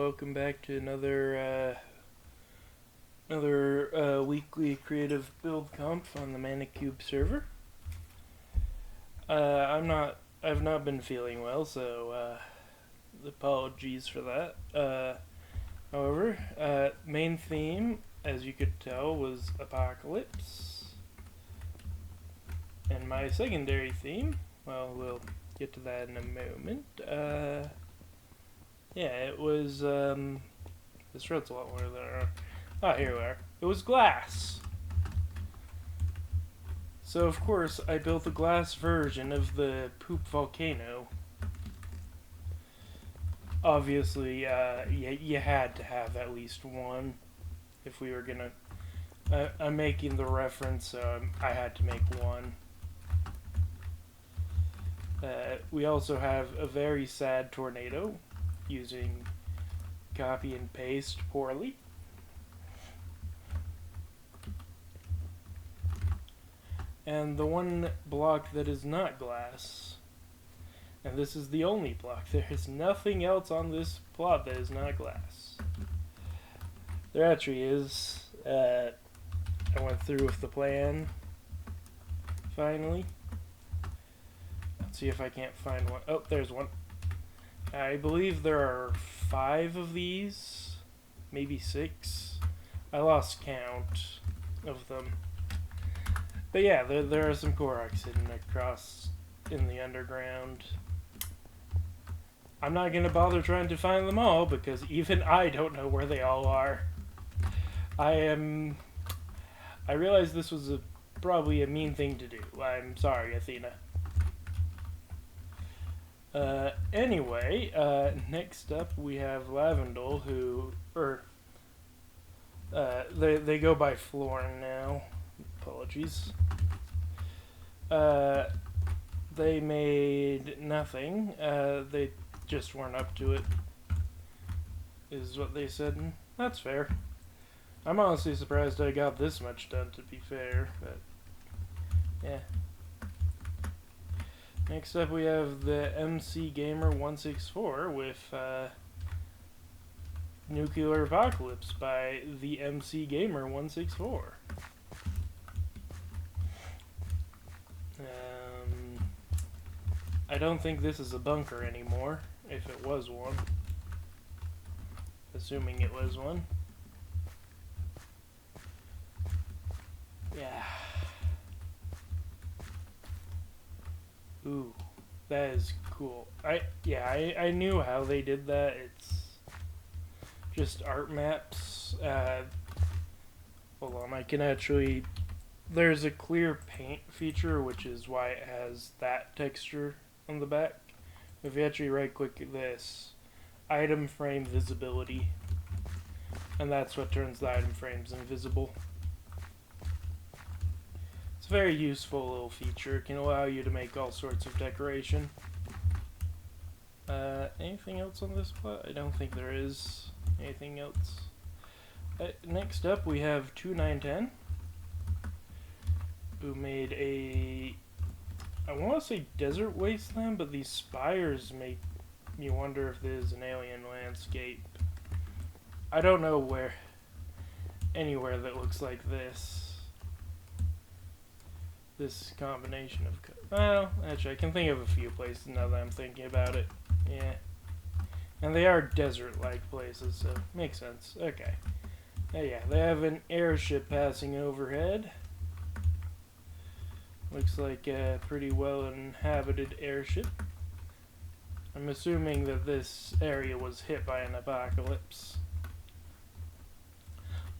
welcome back to another weekly creative build comp on the Manacube server. I've not been feeling well, so apologies for that. However, main theme, as you could tell, was apocalypse, and my secondary theme, well, we'll get to that in a moment. Yeah, it was, this road's a lot more than, here we are. It was glass. So, of course, I built a glass version of the poop volcano. Obviously, you had to have at least one if we were gonna, I'm making the reference, so I had to make one. We also have a very sad tornado, using copy and paste poorly. And the one block that is not glass, and this is the only block, there is nothing else on this plot that is not glass. There actually is. I went through with the plan, finally. Let's see if I can't find one. Oh, there's one. I believe there are 5 of these, maybe 6. I lost count of them. But yeah, there are some Koroks hidden across in the underground. I'm not gonna bother trying to find them all because even I don't know where they all are. I realize this was probably a mean thing to do. I'm sorry, Athena. Anyway, next up we have Lavendel, they go by Florn now. Apologies. They made nothing. They just weren't up to it, is what they said, and that's fair. I'm honestly surprised I got this much done, to be fair, but yeah. Next up we have the MC Gamer 164 with Nuclear Apocalypse by the MC Gamer 164. I don't think this is a bunker anymore, if it was one. Assuming it was one. Yeah. Ooh, that is cool. I knew how they did that. It's just art maps. Hold on, I can actually... There's a clear paint feature, which is why it has that texture on the back. If you actually right-click this, item frame visibility, and that's what turns the item frames invisible. It's a very useful little feature. It can allow you to make all sorts of decoration. Anything else on this plot? I don't think there is anything else. Next up, we have 2910, who made a, I want to say desert wasteland, but these spires make me wonder if this is an alien landscape. I don't know anywhere that looks like this. This combination of, well, actually I can think of a few places now that I'm thinking about it. Yeah. And they are desert-like places, so makes sense. Okay. Yeah, they have an airship passing overhead. Looks like a pretty well-inhabited airship. I'm assuming that this area was hit by an apocalypse.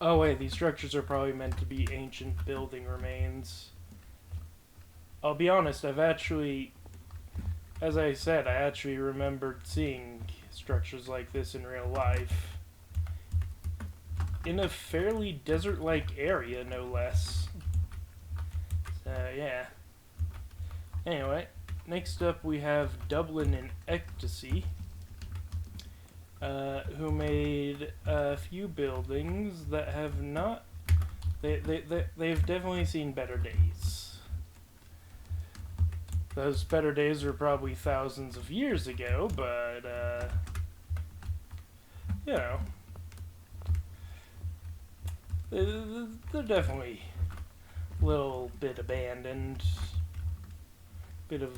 Oh wait, these structures are probably meant to be ancient building remains. I'll be honest, I've actually, as I said, I actually remembered seeing structures like this in real life. In a fairly desert-like area, no less. Yeah. Anyway, next up we have Dublin and Ecstasy, who made a few buildings that have not... They've definitely seen better days. Those better days were probably thousands of years ago, but you know, they're definitely a little bit abandoned. Bit of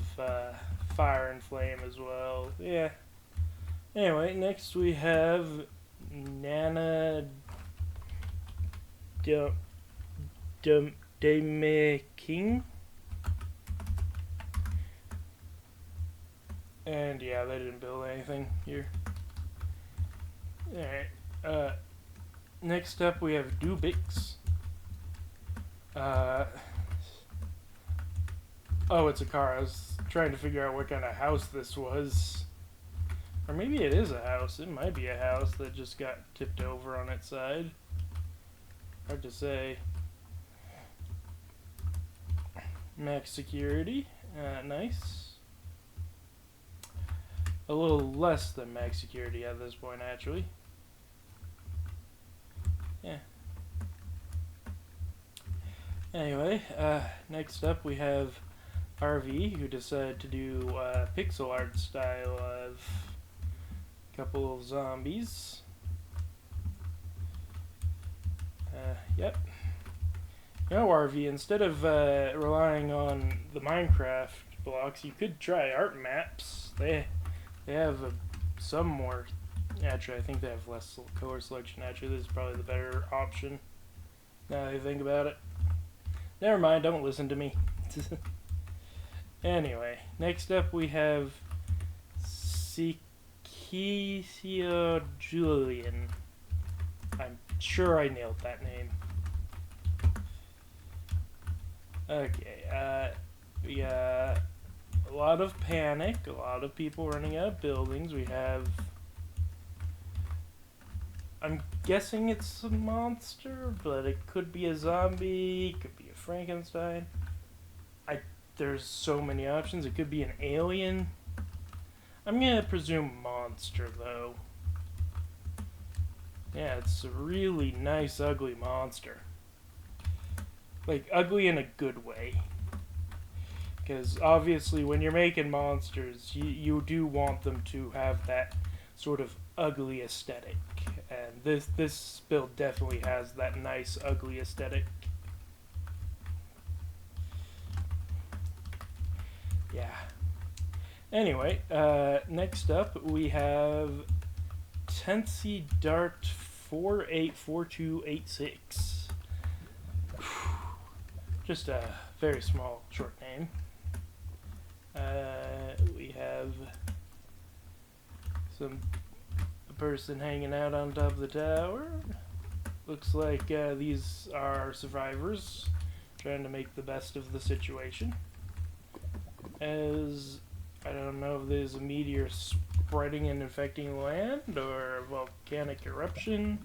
fire and flame as well. Yeah. Anyway, next we have Nana King. And yeah, they didn't build anything here. Alright. Next up we have Dubix. Oh, it's a car. I was trying to figure out what kind of house this was. Or maybe it is a house. It might be a house that just got tipped over on its side. Hard to say. Max security. Nice. A little less than max security at this point, actually. Yeah. Anyway, next up we have RV, who decided to do pixel art style of a couple of zombies. Yep. You know, RV, instead of relying on the Minecraft blocks, you could try art maps. They have some more. Actually, I think they have less color selection. Actually, this is probably the better option. Now that I think about it. Never mind, don't listen to me. Anyway, next up we have Sikicio Julian. I'm sure I nailed that name. Okay, we got a lot of panic, a lot of people running out of buildings. We have... I'm guessing it's a monster, but it could be a zombie, could be a Frankenstein. There's so many options. It could be an alien. I'm gonna presume monster, though. Yeah, it's a really nice, ugly monster. Like, ugly in a good way. Because obviously when you're making monsters, you do want them to have that sort of ugly aesthetic. And this build definitely has that nice, ugly aesthetic. Yeah. Anyway, next up we have Tensi Dart 484286. Just a very small, short name. We have a person hanging out on top of the tower. Looks like these are survivors trying to make the best of the situation. As I don't know if there's a meteor spreading and infecting land or a volcanic eruption.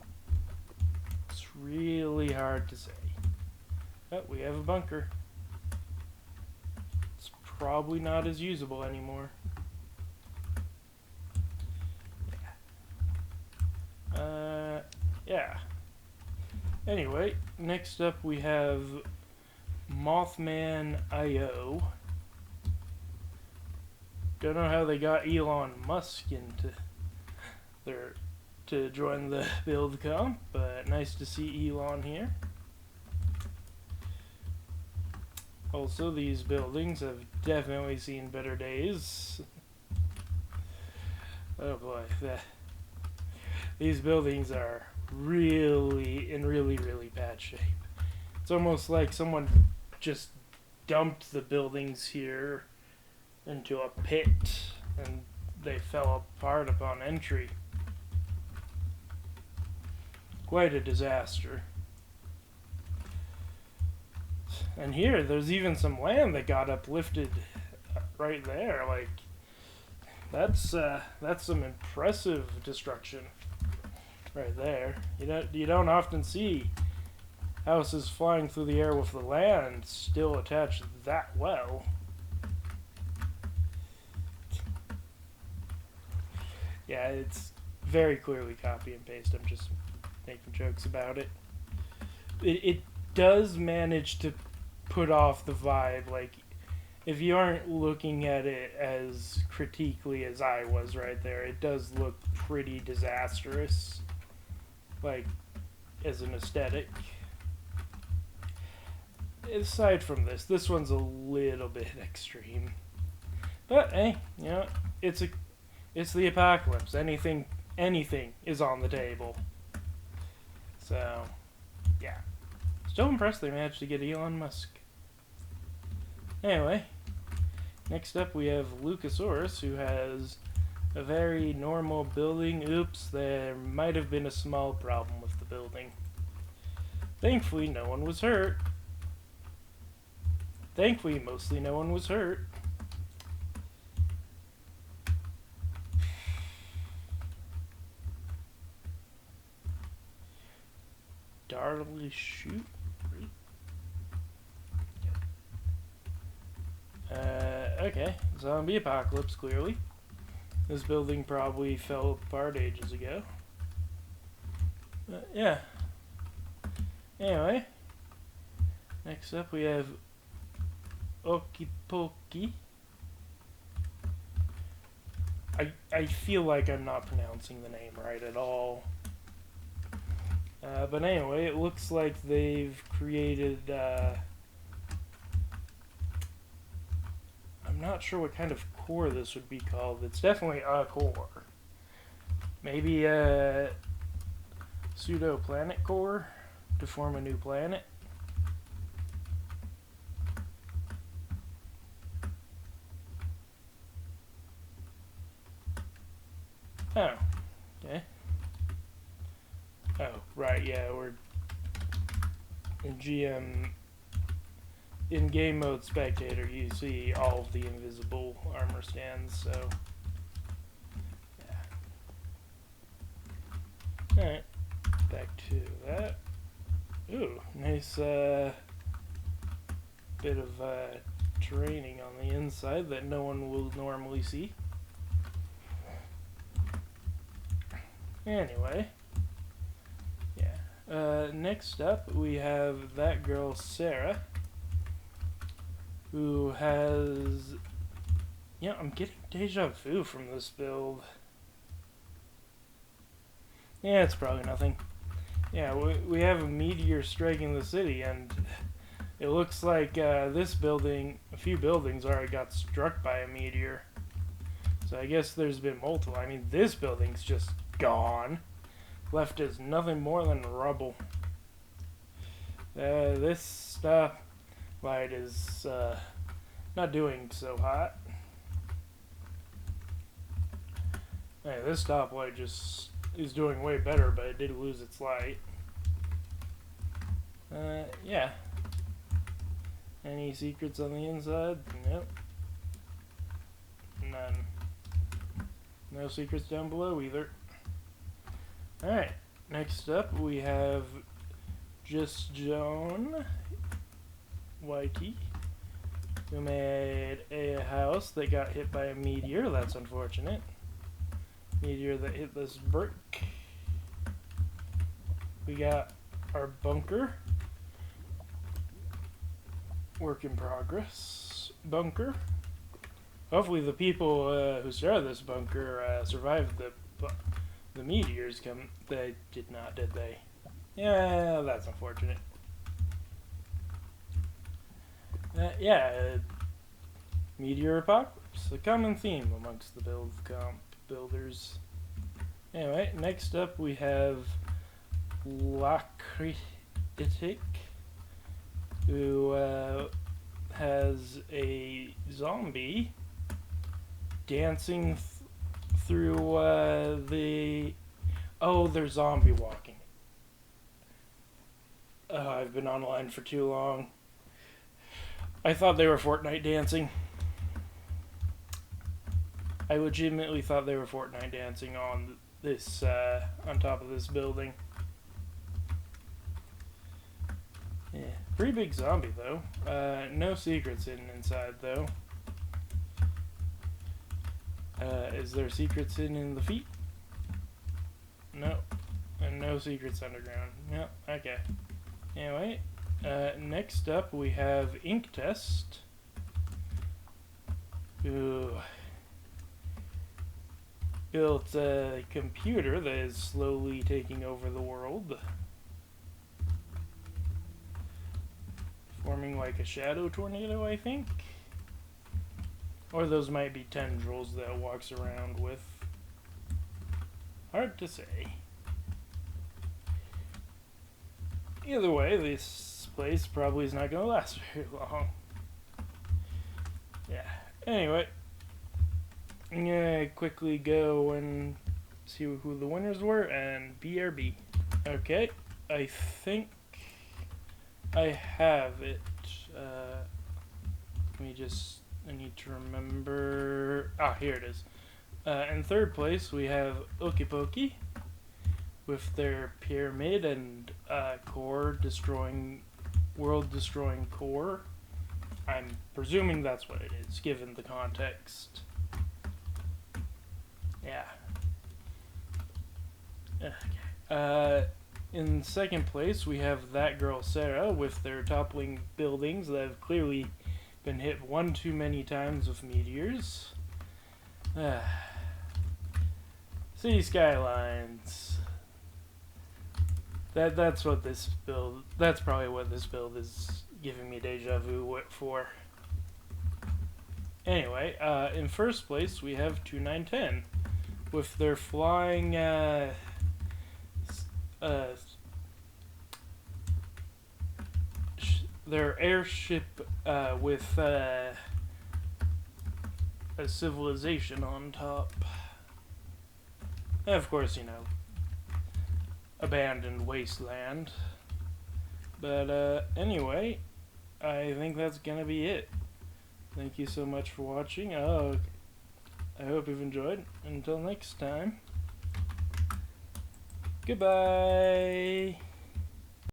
It's really hard to say. Oh, we have a bunker. It's probably not as usable anymore. Yeah. Anyway, next up we have Mothman IO. Don't know how they got Elon Musk to join the build comp, but nice to see Elon here. Also, these buildings have definitely seen better days. Oh boy, these buildings are really in really bad shape. It's almost like someone just dumped the buildings here into a pit and they fell apart upon entry. Quite a disaster. And here, there's even some land that got uplifted right there. Like, that's some impressive destruction right there. You don't often see houses flying through the air with the land still attached that well. Yeah, it's very clearly copy and paste. I'm just making jokes about it. It does manage to put off the vibe. Like, if you aren't looking at it as critically as I was right there, it does look pretty disastrous, like, as an aesthetic. Aside from this one's a little bit extreme. But hey, you know, it's the apocalypse. Anything is on the table. So, yeah. Still impressed they managed to get Elon Musk. Anyway, next up we have Luchasaurus, who has a very normal building. Oops, there might have been a small problem with the building. Thankfully, no one was hurt. Thankfully, mostly no one was hurt. Darley shoot. Okay, zombie apocalypse, clearly. This building probably fell apart ages ago. Yeah. Anyway, next up we have Okipoki. I feel like I'm not pronouncing the name right at all. But anyway, it looks like they've created, I'm not sure what kind of core this would be called. It's definitely a core. Maybe a pseudo-planet core to form a new planet. Oh, okay. Oh, right, yeah, we're in GM. In game mode spectator, you see all of the invisible armor stands, so yeah. Alright, back to that. Ooh, nice bit of training on the inside that no one will normally see. Anyway, yeah. Next up, we have that girl, Sarah, who has... Yeah, I'm getting deja vu from this build. Yeah, it's probably nothing. Yeah, we have a meteor striking the city, and it looks like this building, a few buildings already got struck by a meteor. So I guess there's been multiple. I mean, this building's just gone. Left as nothing more than rubble. This stoplight is not doing so hot. Hey, this stoplight just is doing way better, but it did lose its light. Yeah. Any secrets on the inside? Nope. None. No secrets down below either. Alright, next up we have Just Joan Whitey, who made a house that got hit by a meteor. That's unfortunate. Meteor that hit this brick. We got our bunker. Work in progress. Bunker. Hopefully the people who started this bunker survived the meteors come. They did not, did they? Yeah, that's unfortunate. Yeah, meteor apocalypse, a common theme amongst the builders. Anyway, next up we have Lacritic, who has a zombie dancing through the... Oh, they're zombie walking. I've been online for too long. I thought they were Fortnite dancing. I legitimately thought they were Fortnite dancing on this, on top of this building. Yeah, pretty big zombie though. No secrets hidden inside though. Is there secrets hidden in the feet? No. And no secrets underground. Yep, okay. Anyway, next up we have Ink Test, who built a computer that is slowly taking over the world, forming like a shadow tornado, I think. Or those might be tendrils that it walks around with. Hard to say. Either way, this place probably is not going to last very long. Yeah. Anyway, I'm going to quickly go and see who the winners were and BRB. Okay, I think I have it. Let me just... I need to remember... Ah, here it is. In third place, we have Okipoki with their pyramid and world-destroying core. I'm presuming that's what it is, given the context. Yeah. Okay. In second place, we have That Girl Sarah with their toppling buildings that have clearly been hit one too many times with meteors. City Skylines. That's what this build. That's probably what this build is giving me deja vu for. Anyway, in first place we have 2910 with their flying their airship with a civilization on top. And of course, you know, abandoned wasteland. But anyway, I think that's gonna be it. Thank you so much for watching. I hope you've enjoyed. Until next time, goodbye.